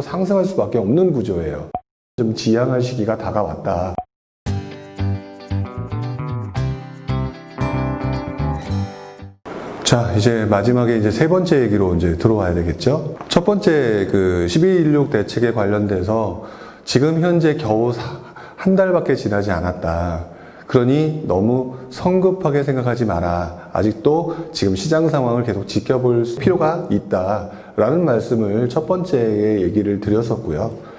상승할 수밖에 없는 구조예요. 좀 지양할 시기가 다가왔다. 자, 이제 마지막에 이제 세 번째 얘기로 이제 들어와야 되겠죠. 첫 번째 그 12.16 대책에 관련돼서 지금 현재 겨우 한 달밖에 지나지 않았다. 그러니 너무 성급하게 생각하지 마라. 아직도 지금 시장 상황을 계속 지켜볼 필요가 있다라는 말씀을 첫 번째 얘기를 드렸었고요.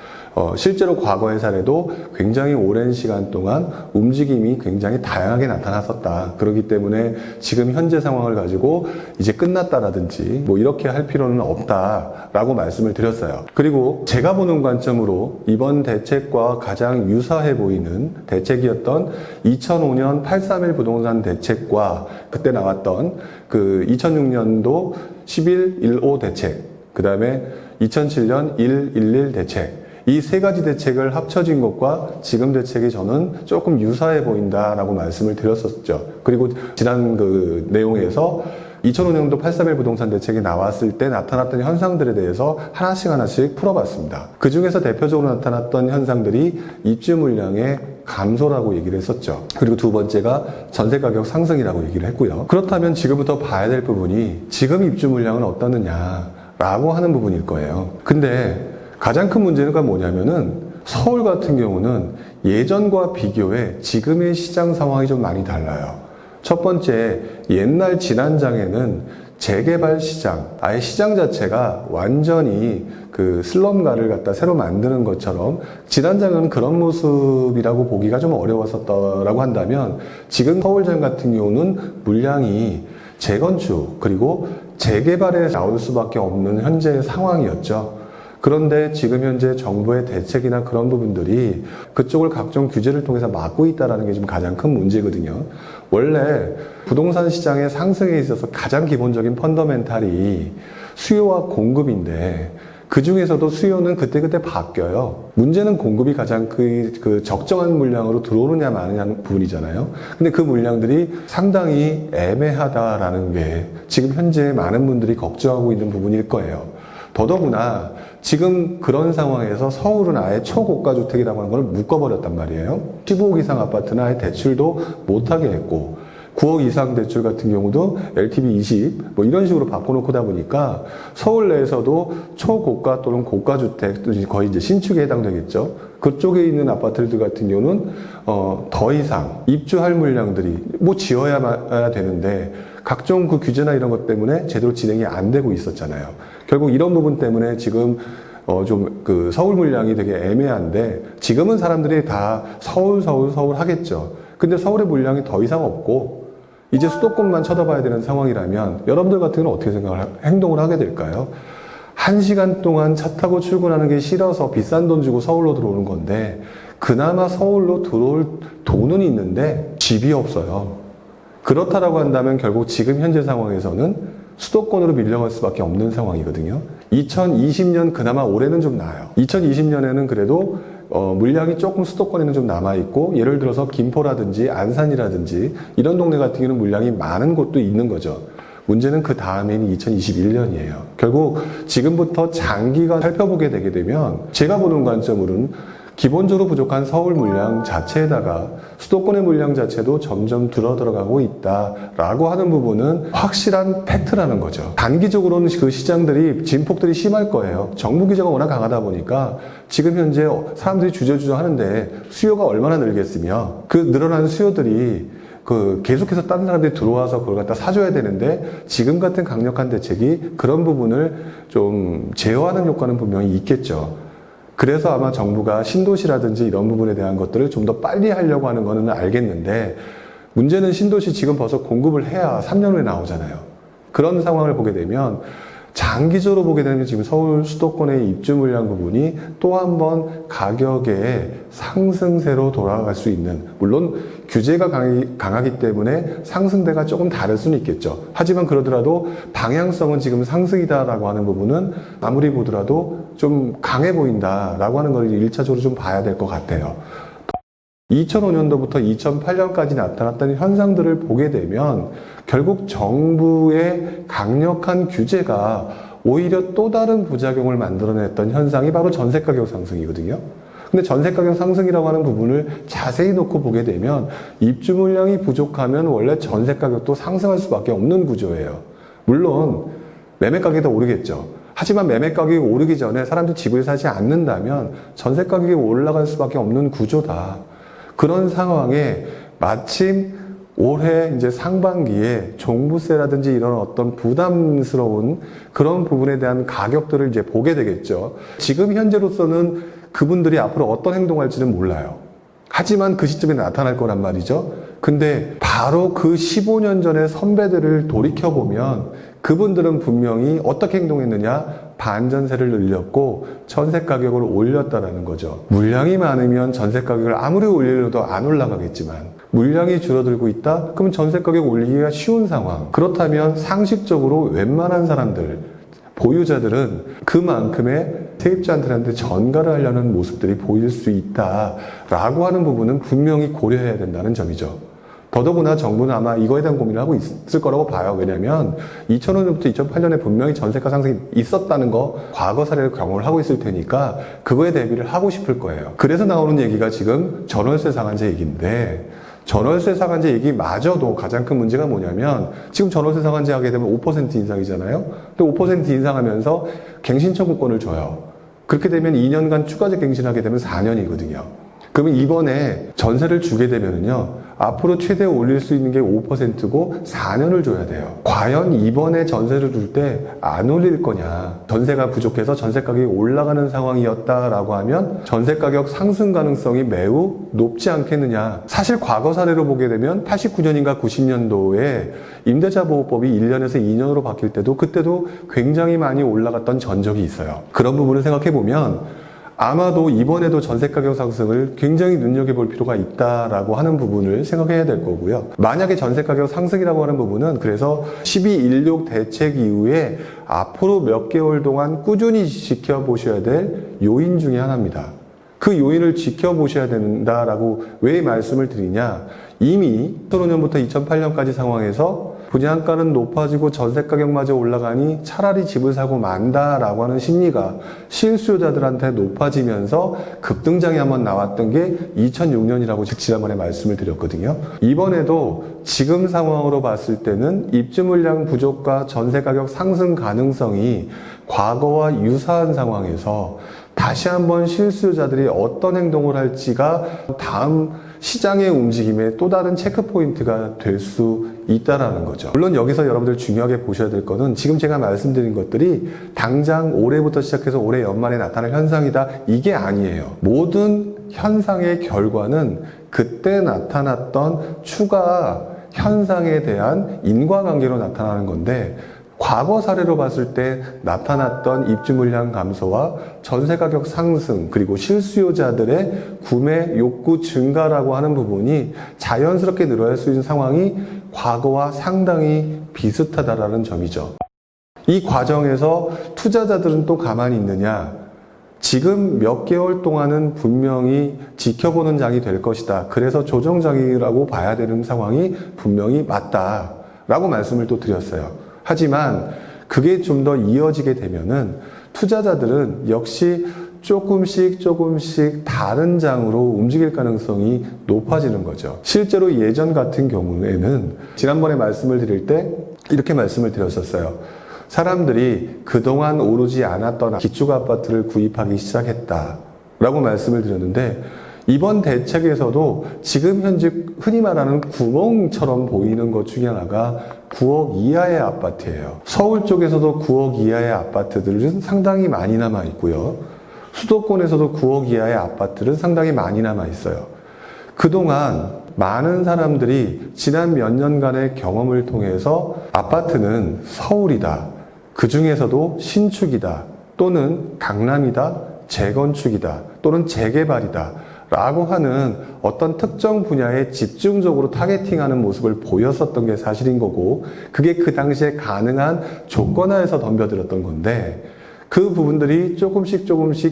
실제로 과거의 사례도 굉장히 오랜 시간 동안 움직임이 굉장히 다양하게 나타났었다. 그렇기 때문에 지금 현재 상황을 가지고 이제 끝났다라든지 뭐 이렇게 할 필요는 없다라고 말씀을 드렸어요. 그리고 제가 보는 관점으로 이번 대책과 가장 유사해 보이는 대책이었던 2005년 831 부동산 대책과 그때 나왔던 그 2006년도 11.15 대책, 그 다음에 2007년 1.11 대책, 이 세 가지 대책을 합쳐진 것과 지금 대책이 저는 조금 유사해 보인다라고 말씀을 드렸었죠. 그리고 지난 그 내용에서 2005년도 831 부동산 대책이 나왔을 때 나타났던 현상들에 대해서 하나씩 풀어봤습니다. 그 중에서 대표적으로 나타났던 현상들이 입주 물량의 감소라고 얘기를 했었죠. 그리고 두 번째가 전세 가격 상승이라고 얘기를 했고요. 그렇다면 지금부터 봐야 될 부분이 지금 입주 물량은 어떻느냐라고 하는 부분일 거예요. 근데 가장 큰 문제가 뭐냐면은 서울 같은 경우는 예전과 비교해 지금의 시장 상황이 좀 많이 달라요. 첫 번째, 옛날 지난장에는 재개발 시장, 아예 시장 자체가 완전히 그 슬럼가를 갖다 새로 만드는 것처럼 지난장은 그런 모습이라고 보기가 좀 어려웠었다라고 한다면 지금 서울장 같은 경우는 물량이 재건축 그리고 재개발에 나올 수밖에 없는 현재의 상황이었죠. 그런데 지금 현재 정부의 대책이나 그런 부분들이 그쪽을 각종 규제를 통해서 막고 있다는 게 지금 가장 큰 문제거든요. 원래 부동산 시장의 상승에 있어서 가장 기본적인 펀더멘탈이 수요와 공급인데 그 중에서도 수요는 그때그때 바뀌어요. 문제는 공급이 가장 그 적정한 물량으로 들어오느냐 마느냐는 부분이잖아요. 근데 그 물량들이 상당히 애매하다라는 게 지금 현재 많은 분들이 걱정하고 있는 부분일 거예요. 더더구나 지금 그런 상황에서 서울은 아예 초고가 주택이라고 하는 걸 묶어버렸단 말이에요. 15억 이상 아파트는 아예 대출도 못하게 했고 9억 이상 대출 같은 경우도 LTV 20, 뭐 이런 식으로 바꿔놓고다 보니까 서울 내에서도 초고가 또는 고가 주택, 거의 이제 신축에 해당되겠죠. 그쪽에 있는 아파트들 같은 경우는 더 이상 입주할 물량들이 뭐 지어야 되는데 각종 그 규제나 이런 것 때문에 제대로 진행이 안 되고 있었잖아요. 결국 이런 부분 때문에 지금 좀 그 서울 물량이 되게 애매한데 지금은 사람들이 다 서울 하겠죠. 근데 서울의 물량이 더 이상 없고 이제 수도권만 쳐다봐야 되는 상황이라면 여러분들 같은 경우는 어떻게 행동을 하게 될까요? 1시간 동안 차 타고 출근하는 게 싫어서 비싼 돈 주고 서울로 들어오는 건데 그나마 서울로 들어올 돈은 있는데 집이 없어요. 그렇다라고 한다면 결국 지금 현재 상황에서는 수도권으로 밀려갈 수밖에 없는 상황이거든요. 2020년 그나마 올해는 좀 나아요. 2020년에는 그래도 물량이 조금 수도권에는 좀 남아있고 예를 들어서 김포라든지 안산이라든지 이런 동네 같은 경우는 물량이 많은 곳도 있는 거죠. 문제는 그 다음에는 2021년이에요. 결국 지금부터 장기간 살펴보게 되게 되면 제가 보는 관점으로는 기본적으로 부족한 서울 물량 자체에다가 수도권의 물량 자체도 점점 들어가고 있다라고 하는 부분은 확실한 팩트라는 거죠. 단기적으로는 그 시장들이 진폭들이 심할 거예요. 정부 규제가 워낙 강하다 보니까 지금 현재 사람들이 주저주저 하는데 수요가 얼마나 늘겠으며 그 늘어난 수요들이 계속해서 다른 사람들이 들어와서 그걸 갖다 사줘야 되는데 지금 같은 강력한 대책이 그런 부분을 좀 제어하는 효과는 분명히 있겠죠. 그래서 아마 정부가 신도시라든지 이런 부분에 대한 것들을 좀 더 빨리 하려고 하는 거는 알겠는데 문제는 신도시 지금 벌써 공급을 해야 3년 후에 나오잖아요. 그런 상황을 보게 되면 장기적으로 보게 되면 지금 서울 수도권의 입주 물량 부분이 또 한 번 가격의 상승세로 돌아갈 수 있는, 물론 규제가 강하기 때문에 상승대가 조금 다를 수는 있겠죠. 하지만 그러더라도 방향성은 지금 상승이다라고 하는 부분은 아무리 보더라도 좀 강해 보인다라고 하는 걸 1차적으로 좀 봐야 될 것 같아요. 2005년도부터 2008년까지 나타났던 현상들을 보게 되면 결국 정부의 강력한 규제가 오히려 또 다른 부작용을 만들어냈던 현상이 바로 전세가격 상승이거든요. 근데 전세가격 상승이라고 하는 부분을 자세히 놓고 보게 되면 입주 물량이 부족하면 원래 전세가격도 상승할 수밖에 없는 구조예요. 물론 매매가격이 오르겠죠. 하지만 매매가격이 오르기 전에 사람들이 집을 사지 않는다면 전세가격이 올라갈 수밖에 없는 구조다. 그런 상황에 마침 올해 이제 상반기에 종부세라든지 이런 어떤 부담스러운 그런 부분에 대한 가격들을 이제 보게 되겠죠. 지금 현재로서는 그분들이 앞으로 어떤 행동할지는 몰라요. 하지만 그 시점에 나타날 거란 말이죠. 근데 바로 그 15년 전의 선배들을 돌이켜보면 그분들은 분명히 어떻게 행동했느냐? 반전세를 늘렸고 전세 가격을 올렸다라는 거죠. 물량이 많으면 전세 가격을 아무리 올리려도 안 올라가겠지만 물량이 줄어들고 있다? 그러면 전세 가격 올리기가 쉬운 상황. 그렇다면 상식적으로 웬만한 사람들, 보유자들은 그만큼의 세입자한테 전가를 하려는 모습들이 보일 수 있다라고 하는 부분은 분명히 고려해야 된다는 점이죠. 더더구나 정부는 아마 이거에 대한 고민을 하고 있을 거라고 봐요. 왜냐하면 2005년부터 2008년에 분명히 전세가 상승이 있었다는 거 과거 사례를 경험을 하고 있을 테니까 그거에 대비를 하고 싶을 거예요. 그래서 나오는 얘기가 지금 전월세 상한제 얘기인데 전월세 상한제 얘기마저도 가장 큰 문제가 뭐냐면 지금 전월세 상한제 하게 되면 5% 인상이잖아요. 근데 5% 인상하면서 갱신 청구권을 줘요. 그렇게 되면 2년간 추가적 갱신하게 되면 4년이거든요. 그러면 이번에 전세를 주게 되면은요, 앞으로 최대 올릴 수 있는 게 5%고 4년을 줘야 돼요. 과연 이번에 전세를 줄 때 안 올릴 거냐? 전세가 부족해서 전세 가격이 올라가는 상황이었다라고 하면 전세 가격 상승 가능성이 매우 높지 않겠느냐? 사실 과거 사례로 보게 되면 89년인가 90년도에 임대차보호법이 1년에서 2년으로 바뀔 때도 그때도 굉장히 많이 올라갔던 전적이 있어요. 그런 부분을 생각해 보면 아마도 이번에도 전세가격 상승을 굉장히 눈여겨볼 필요가 있다라고 하는 부분을 생각해야 될 거고요. 만약에 전세가격 상승이라고 하는 부분은 그래서 12.16 대책 이후에 앞으로 몇 개월 동안 꾸준히 지켜보셔야 될 요인 중에 하나입니다. 그 요인을 지켜보셔야 된다라고 왜 말씀을 드리냐? 이미 2005년부터 2008년까지 상황에서 분양가는 높아지고 전세가격마저 올라가니 차라리 집을 사고 만다라고 하는 심리가 실수요자들한테 높아지면서 급등장이 한번 나왔던 게 2006년이라고 지난번에 말씀을 드렸거든요. 이번에도 지금 상황으로 봤을 때는 입주 물량 부족과 전세가격 상승 가능성이 과거와 유사한 상황에서 다시 한번 실수요자들이 어떤 행동을 할지가 다음 시장의 움직임의 또 다른 체크 포인트가 될 수 있다라는 거죠. 물론 여기서 여러분들 중요하게 보셔야 될 거는 지금 제가 말씀드린 것들이 당장 올해부터 시작해서 올해 연말에 나타날 현상이다, 이게 아니에요. 모든 현상의 결과는 그때 나타났던 추가 현상에 대한 인과관계로 나타나는 건데, 과거 사례로 봤을 때 나타났던 입주 물량 감소와 전세 가격 상승, 그리고 실수요자들의 구매 욕구 증가라고 하는 부분이 자연스럽게 늘어날 수 있는 상황이 과거와 상당히 비슷하다라는 점이죠. 이 과정에서 투자자들은 또 가만히 있느냐? 지금 몇 개월 동안은 분명히 지켜보는 장이 될 것이다. 그래서 조정장이라고 봐야 되는 상황이 분명히 맞다라고 말씀을 또 드렸어요. 하지만 그게 좀 더 이어지게 되면은 투자자들은 역시 조금씩 다른 장으로 움직일 가능성이 높아지는 거죠. 실제로 예전 같은 경우에는 지난번에 말씀을 드릴 때 이렇게 말씀을 드렸었어요. 사람들이 그동안 오르지 않았던 기축 아파트를 구입하기 시작했다라고 말씀을 드렸는데, 이번 대책에서도 지금 현재 흔히 말하는 구멍처럼 보이는 것 중에 하나가 9억 이하의 아파트예요. 서울 쪽에서도 9억 이하의 아파트들은 상당히 많이 남아 있고요. 수도권에서도 9억 이하의 아파트는 상당히 많이 남아 있어요. 그동안 많은 사람들이 지난 몇 년간의 경험을 통해서 아파트는 서울이다, 그 중에서도 신축이다, 또는 강남이다, 재건축이다, 또는 재개발이다 라고 하는 어떤 특정 분야에 집중적으로 타겟팅하는 모습을 보였었던 게 사실인 거고, 그게 그 당시에 가능한 조건하에서 덤벼들었던 건데, 그 부분들이 조금씩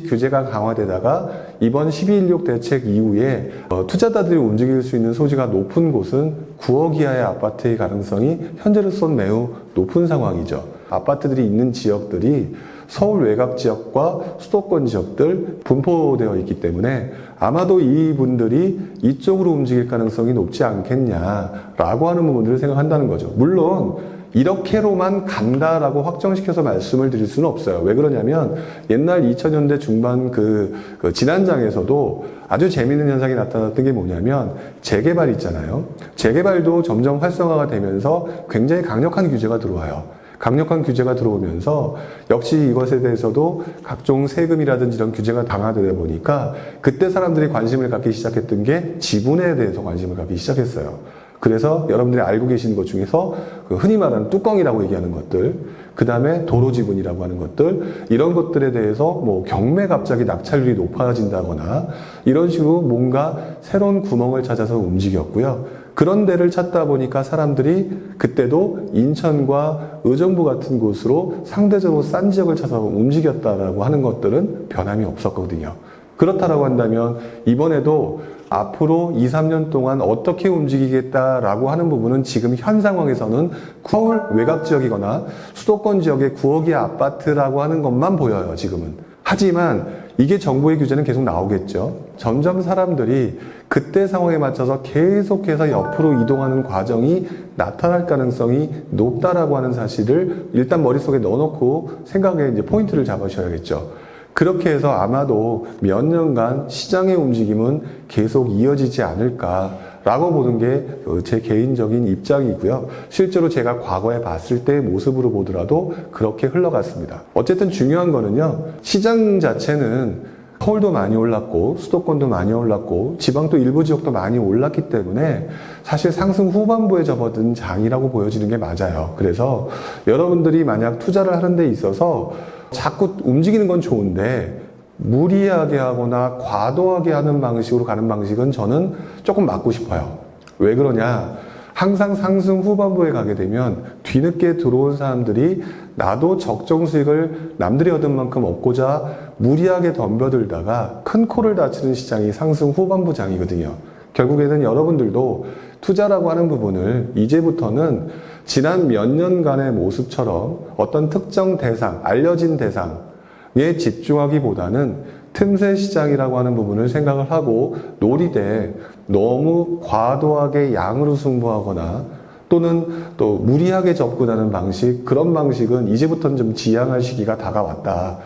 규제가 강화되다가 이번 12.16 대책 이후에 투자자들이 움직일 수 있는 소지가 높은 곳은 9억 이하의 아파트의 가능성이 현재로서는 매우 높은 상황이죠. 아파트들이 있는 지역들이 서울 외곽 지역과 수도권 지역들 분포되어 있기 때문에 아마도 이분들이 이쪽으로 움직일 가능성이 높지 않겠냐라고 하는 부분들을 생각한다는 거죠. 물론 이렇게로만 간다라고 확정시켜서 말씀을 드릴 수는 없어요. 왜 그러냐면 옛날 2000년대 중반 그 진안장에서도 아주 재미있는 현상이 나타났던 게 뭐냐면 재개발 있잖아요. 재개발도 점점 활성화가 되면서 굉장히 강력한 규제가 들어와요. 강력한 규제가 들어오면서 역시 이것에 대해서도 각종 세금이라든지 이런 규제가 강화되다 보니까 그때 사람들이 관심을 갖기 시작했던 게 지분에 대해서 관심을 갖기 시작했어요. 그래서 여러분들이 알고 계시는 것 중에서 흔히 말하는 뚜껑이라고 얘기하는 것들, 그 다음에 도로 지분이라고 하는 것들, 이런 것들에 대해서 뭐 경매 갑자기 낙찰률이 높아진다거나 이런 식으로 뭔가 새로운 구멍을 찾아서 움직였고요. 그런 데를 찾다 보니까 사람들이 그때도 인천과 의정부 같은 곳으로 상대적으로 싼 지역을 찾아서 움직였다라고 하는 것들은 변함이 없었거든요. 그렇다라고 한다면 이번에도 앞으로 2, 3년 동안 어떻게 움직이겠다라고 하는 부분은 지금 현 상황에서는 서울 외곽 지역이거나 수도권 지역의 구억의 아파트라고 하는 것만 보여요, 지금은. 하지만 이게 정부의 규제는 계속 나오겠죠. 점점 사람들이 그때 상황에 맞춰서 계속해서 옆으로 이동하는 과정이 나타날 가능성이 높다라고 하는 사실을 일단 머릿속에 넣어놓고 생각에 이제 포인트를 잡으셔야겠죠. 그렇게 해서 아마도 몇 년간 시장의 움직임은 계속 이어지지 않을까라고 보는 게 제 개인적인 입장이고요. 실제로 제가 과거에 봤을 때의 모습으로 보더라도 그렇게 흘러갔습니다. 어쨌든 중요한 거는요. 시장 자체는 서울도 많이 올랐고 수도권도 많이 올랐고 지방도 일부 지역도 많이 올랐기 때문에 사실 상승 후반부에 접어든 장이라고 보여지는 게 맞아요. 그래서 여러분들이 만약 투자를 하는 데 있어서 자꾸 움직이는 건 좋은데 무리하게 하거나 과도하게 하는 방식으로 가는 방식은 저는 조금 막고 싶어요. 왜 그러냐? 항상 상승 후반부에 가게 되면 뒤늦게 들어온 사람들이 나도 적정 수익을 남들이 얻은 만큼 얻고자 무리하게 덤벼들다가 큰 코를 다치는 시장이 상승 후반부 장이거든요. 결국에는 여러분들도 투자라고 하는 부분을 이제부터는 지난 몇 년간의 모습처럼 어떤 특정 대상, 알려진 대상에 집중하기보다는 틈새 시장이라고 하는 부분을 생각을 하고 노리되 너무 과도하게 양으로 승부하거나 또는 또 무리하게 접근하는 방식, 그런 방식은 이제부터는 좀 지양할 시기가 다가왔다.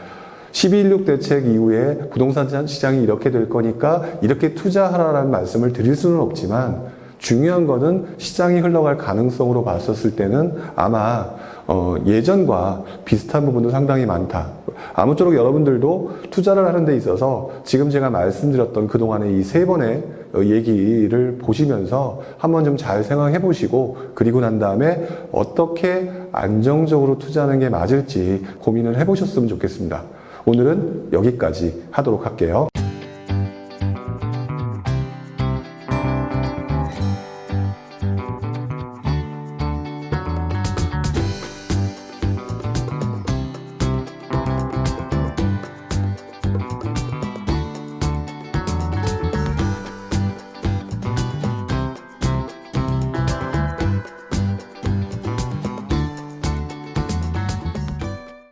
12.16 대책 이후에 부동산 시장이 이렇게 될 거니까 이렇게 투자하라는 말씀을 드릴 수는 없지만 중요한 거는 시장이 흘러갈 가능성으로 봤었을 때는 아마 예전과 비슷한 부분도 상당히 많다. 아무쪼록 여러분들도 투자를 하는 데 있어서 지금 제가 말씀드렸던 그동안의 이 세 번의 얘기를 보시면서 한번 좀 잘 생각해 보시고 그리고 난 다음에 어떻게 안정적으로 투자하는 게 맞을지 고민을 해 보셨으면 좋겠습니다. 오늘은 여기까지 하도록 할게요.